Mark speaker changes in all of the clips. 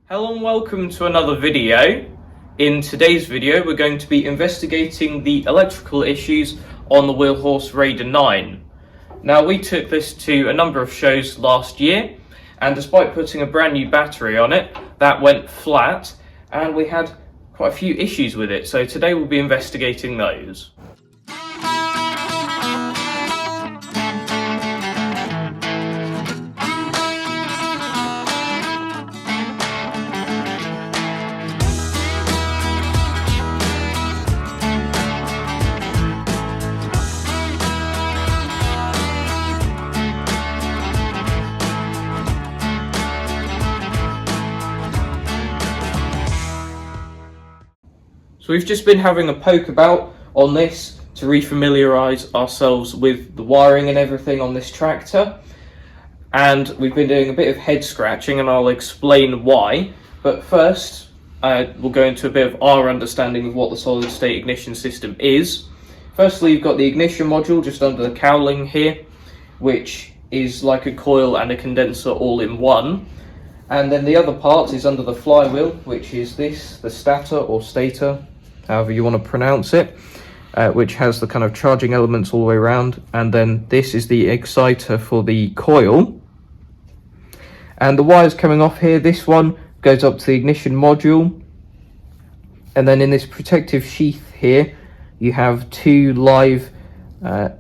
Speaker 1: Hello and welcome to another video. In today's video we're going to be investigating the electrical issues on the Wheelhorse Raider 9. Now we took this to a number of shows last year, and despite putting a brand new battery on it, that went flat and we had quite a few issues with it. So today we'll be investigating those. So we've just been having a poke about on this to refamiliarise ourselves with the wiring and everything on this tractor, and we've been doing a bit of head scratching, and I'll explain why. But first we'll go into a bit of our understanding of what the solid state ignition system is. Firstly, you've got the ignition module just under the cowling here, which is like a coil and a condenser all in one. And then the other part is under the flywheel, which is this, the stator or stator, however you want to pronounce it, which has the kind of charging elements all the way around. And then this is the exciter for the coil. And the wires coming off here, this one goes up to the ignition module. And then in this protective sheath here, you have two live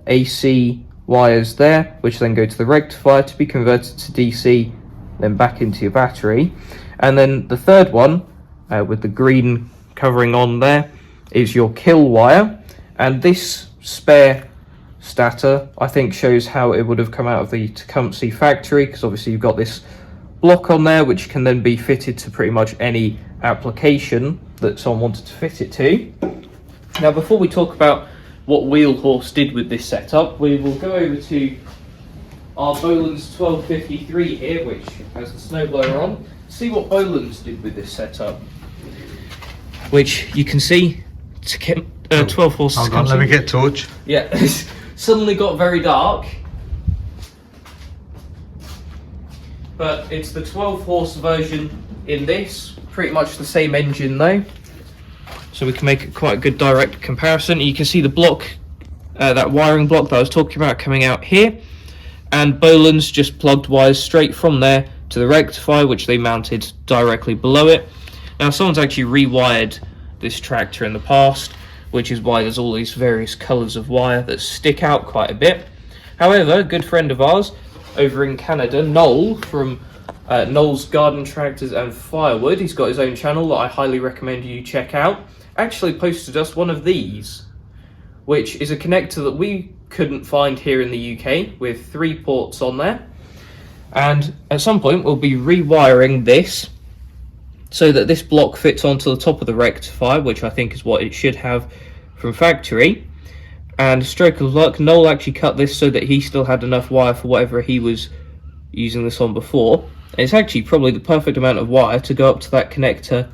Speaker 1: AC wires there, which then go to the rectifier to be converted to DC, then back into your battery. And then the third one, with the green covering on there, is your kill wire. And this spare stator I think shows how it would have come out of the Tecumseh factory, because obviously you've got this block on there which can then be fitted to pretty much any application that someone wanted to fit it to. Now before we talk about what Wheelhorse did with this setup, we will go over to our Boland's 1253 here, which has the snowblower on. See what Boland's did with this setup, which you can see 12 horses.
Speaker 2: Hold on, let me get torch.
Speaker 1: Yeah, it's suddenly got very dark, but it's the 12 horse version in this, pretty much the same engine though, so we can make it quite a good direct comparison. You can see the block, that wiring block that I was talking about coming out here, and Boland's just plugged wires straight from there to the rectifier, which they mounted directly below it. Now someone's actually rewired this tractor in the past, which is why there's all these various colours of wire that stick out quite a bit. However, a good friend of ours over in Canada, Noel from Noel's Garden Tractors and Firewood, he's got his own channel that I highly recommend you check out, actually posted us one of these, which is a connector that we couldn't find here in the UK, with 3 ports on there. And at some point we'll be rewiring this so that this block fits onto the top of the rectifier, which I think is what it should have from factory. And stroke of luck, Noel actually cut this so that he still had enough wire for whatever he was using this on before. And it's actually probably the perfect amount of wire to go up to that connector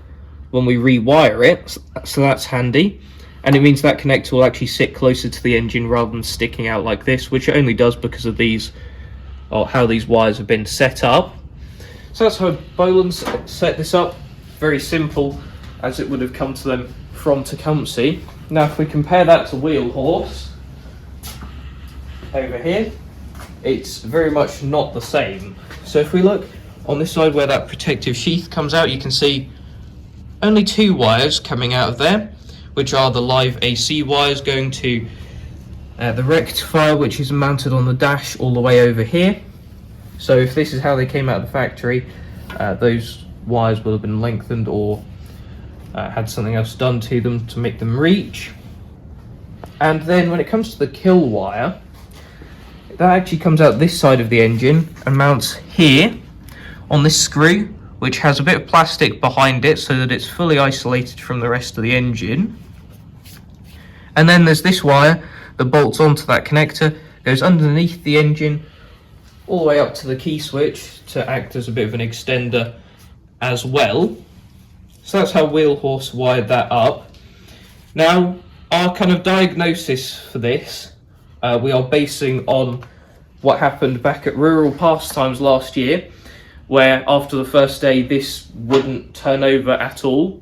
Speaker 1: when we rewire it, so that's handy. And it means that connector will actually sit closer to the engine rather than sticking out like this, which it only does because of these, or how these wires have been set up. So that's how Boland's set this up. Very simple, as it would have come to them from Tecumseh. Now if we compare that to Wheelhorse over here, it's very much not the same. So if we look on this side where that protective sheath comes out, you can see only 2 wires coming out of there, which are the live AC wires going to the rectifier, which is mounted on the dash all the way over here. So if this is how they came out of the factory, those wires will have been lengthened or had something else done to them to make them reach. And then when it comes to the kill wire, that actually comes out this side of the engine and mounts here on this screw, which has a bit of plastic behind it so that it's fully isolated from the rest of the engine. And then there's this wire that bolts onto that connector, goes underneath the engine all the way up to the key switch to act as a bit of an extender as well. So that's how Wheelhorse wired that up. Now our kind of diagnosis for this, we are basing on what happened back at Rural Pastimes last year, where after the first day this wouldn't turn over at all.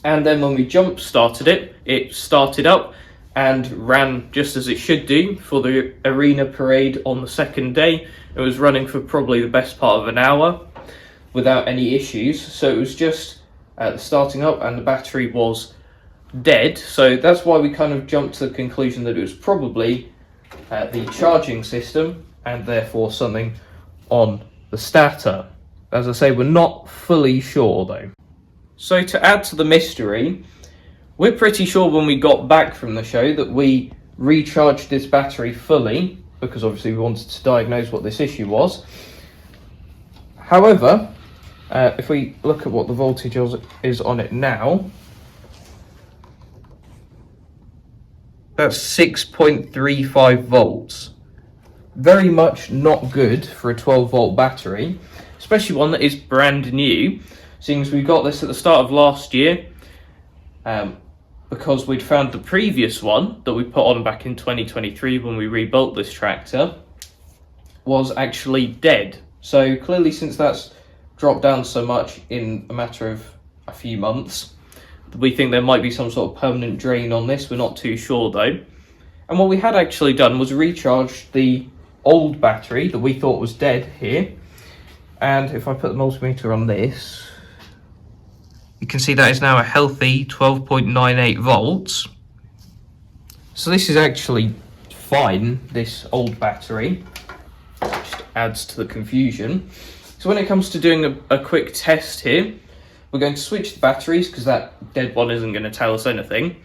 Speaker 1: And then when we jump started it, it started up and ran just as it should do for the arena parade on the second day. It was running for probably the best part of an hour without any issues. So it was just starting up and the battery was dead. So that's why we kind of jumped to the conclusion that it was probably the charging system and therefore something on the starter. As I say, we're not fully sure though. So to add to the mystery, we're pretty sure when we got back from the show that we recharged this battery fully, because obviously we wanted to diagnose what this issue was. However, if we look at what the voltage is on it now, that's 6.35 volts. Very much not good for a 12 volt battery, especially one that is brand new, seeing as we got this at the start of last year, because we'd found the previous one that we put on back in 2023 when we rebuilt this tractor was actually dead. So clearly, since that's dropped down so much in a matter of a few months, we think there might be some sort of permanent drain on this. We're not too sure though. And what we had actually done was recharge the old battery that we thought was dead here. And if I put the multimeter on this, you can see that is now a healthy 12.98 volts. So this is actually fine, this old battery. Just adds to the confusion. So when it comes to doing a quick test here, we're going to switch the batteries because that dead one isn't going to tell us anything.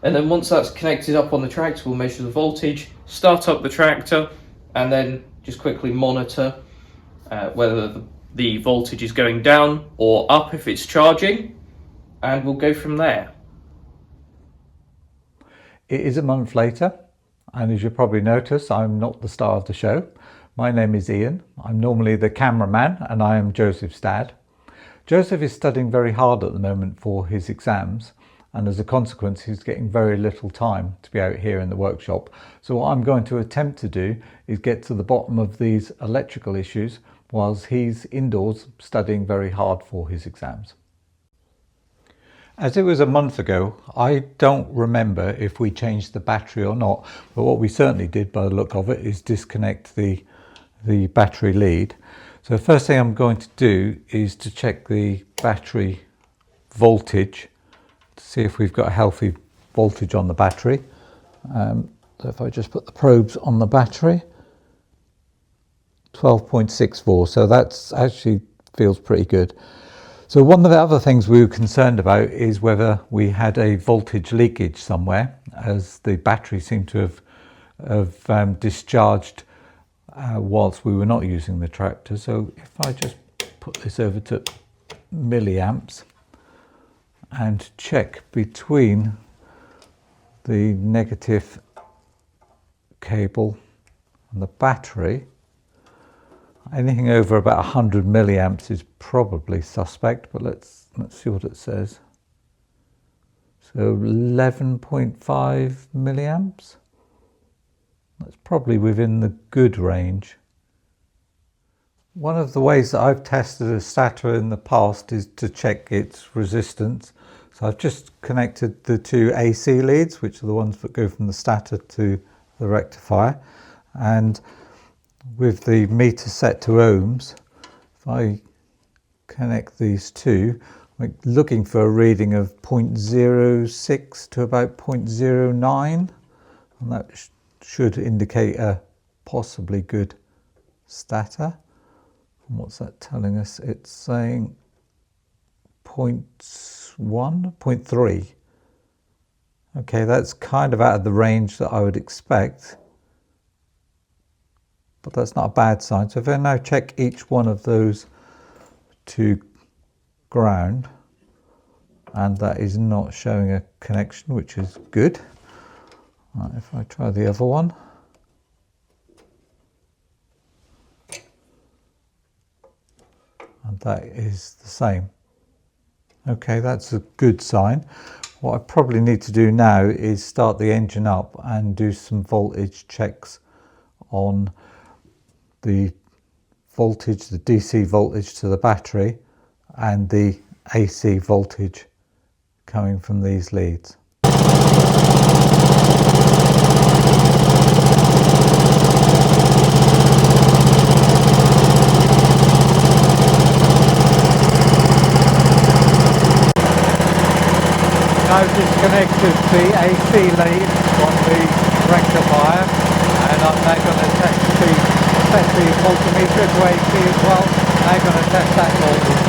Speaker 1: And then once that's connected up on the tractor, we'll measure the voltage, start up the tractor, and then just quickly monitor whether the voltage is going down or up if it's charging, and we'll go from there.
Speaker 2: It is a month later, and as you probably notice, I'm not the star of the show. My name is Ian. I'm normally the cameraman, and I am Joseph's dad. Joseph is studying very hard at the moment for his exams, and as a consequence he's getting very little time to be out here in the workshop. So what I'm going to attempt to do is get to the bottom of these electrical issues whilst he's indoors studying very hard for his exams. As it was a month ago, I don't remember if we changed the battery or not, but what we certainly did by the look of it is disconnect the battery lead. So the first thing I'm going to do is to check the battery voltage to see if we've got a healthy voltage on the battery. So if I just put the probes on the battery, 12.64, so that's actually feels pretty good. So one of the other things we were concerned about is whether we had a voltage leakage somewhere, as the battery seemed to have discharged whilst we were not using the tractor. So if I just put this over to milliamps and check between the negative cable and the battery, anything over about 100 milliamps is probably suspect, but let's see what it says. So 11.5 milliamps. That's probably within the good range. One of the ways that I've tested a starter in the past is to check its resistance. So I've just connected the two AC leads, which are the ones that go from the starter to the rectifier. And with the meter set to ohms, if I connect these two, I'm looking for a reading of 0.06 to about 0.09, and that should indicate a possibly good starter. And what's that telling us? It's saying 0.1, 0.3. Okay, that's kind of out of the range that I would expect, but that's not a bad sign. So if I now check each one of those to ground, and that is not showing a connection, which is good. Right, if I try the other one, and that is the same. Okay, that's a good sign. What I probably need to do now is start the engine up and do some voltage checks on the voltage, the DC voltage to the battery, and the AC voltage coming from these leads. I've disconnected the AC lead from the rectifier, and I'm now going to set the multimeter to AC as well. I'm going to test that voltage.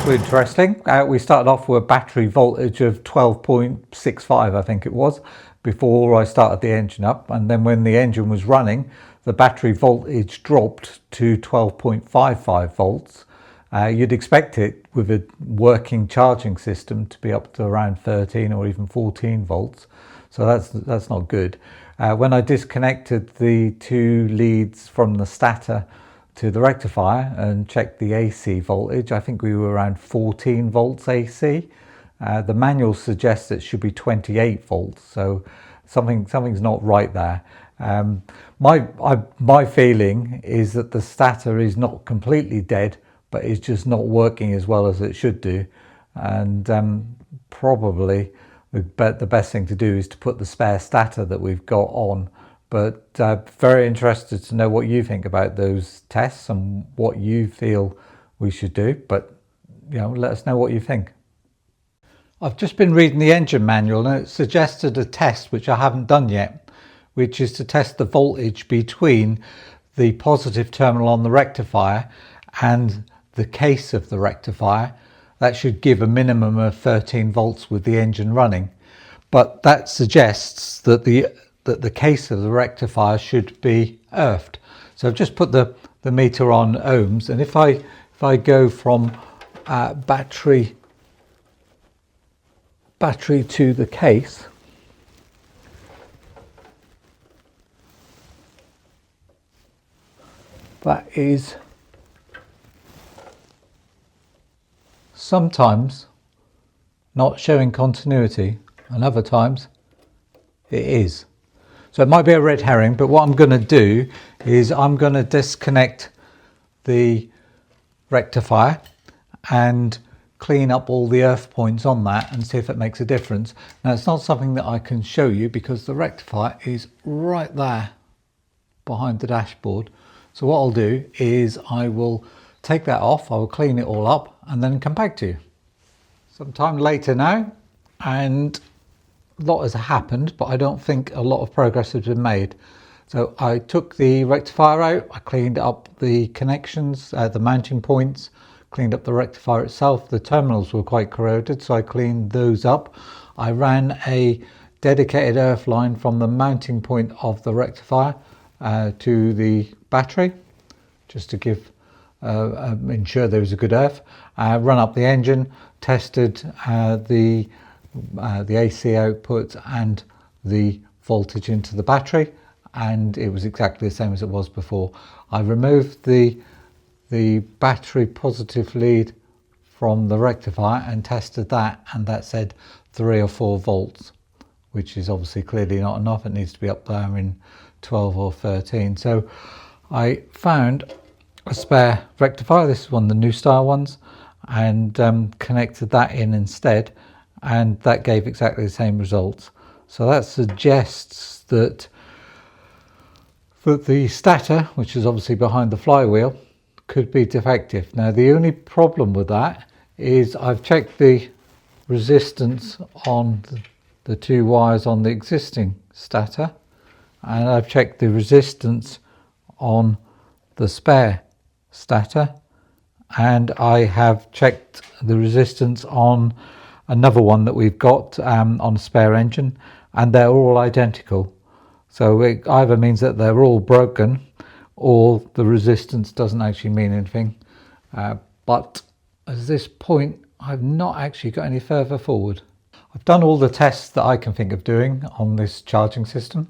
Speaker 2: Interesting. We started off with a battery voltage of 12.65, I think it was, before I started the engine up, and then when the engine was running, the battery voltage dropped to 12.55 volts. You'd expect it with a working charging system to be up to around 13 or even 14 volts, so that's not good. When I disconnected the two leads from the stator to the rectifier and checked the AC voltage, I think we were around 14 volts AC. The manual suggests it should be 28 volts, so something's not right there. My feeling is that the stator is not completely dead, but it's just not working as well as it should do, and probably the best thing to do is to put the spare stator that we've got on. But very interested to know what you think about those tests and what you feel we should do. But let us know what you think. I've just been reading the engine manual, and it suggested a test which I haven't done yet, which is to test the voltage between the positive terminal on the rectifier and the case of the rectifier. That should give a minimum of 13 volts with the engine running, but that suggests that the case of the rectifier should be earthed. So I've just put the meter on ohms, and if I go from battery to the case, that is sometimes not showing continuity, and other times it is. So it might be a red herring, but what I'm going to do is I'm going to disconnect the rectifier and clean up all the earth points on that and see if it makes a difference. Now, it's not something that I can show you because the rectifier is right there behind the dashboard. So what I'll do is I will take that off, I will clean it all up and then come back to you. Sometime later now, and a lot has happened, but I don't think a lot of progress has been made. So I took the rectifier out, I cleaned up the connections, the mounting points, cleaned up the rectifier itself. The terminals were quite corroded, so I cleaned those up. I ran a dedicated earth line from the mounting point of the rectifier to the battery, just to give ensure there was a good earth. Run up the engine, tested the AC output and the voltage into the battery, and it was exactly the same as it was before. I removed the battery positive lead from the rectifier and tested that, and that said 3 or 4 volts, which is obviously clearly not enough. It needs to be up there in 12 or 13. So I found a spare rectifier, this is one of the new style ones, and connected that in instead, and that gave exactly the same results. So that suggests that the stator, which is obviously behind the flywheel, could be defective. Now, the only problem with that is I've checked the resistance on the 2 wires on the existing stator, and I've checked the resistance on the spare stator, and I have checked the resistance on another one that we've got on a spare engine, and they're all identical. So it either means that they're all broken or the resistance doesn't actually mean anything. But at this point, I've not actually got any further forward. I've done all the tests that I can think of doing on this charging system,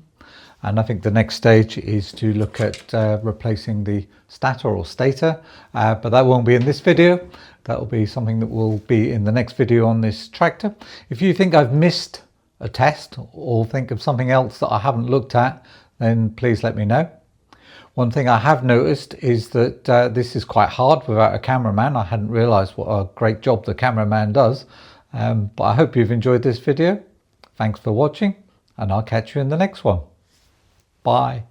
Speaker 2: and I think the next stage is to look at replacing the stator or stator, but that won't be in this video. That will be something that will be in the next video on this tractor. If you think I've missed a test or think of something else that I haven't looked at, then please let me know. One thing I have noticed is that this is quite hard without a cameraman. I hadn't realised what a great job the cameraman does, but I hope you've enjoyed this video. Thanks for watching, and I'll catch you in the next one. Bye.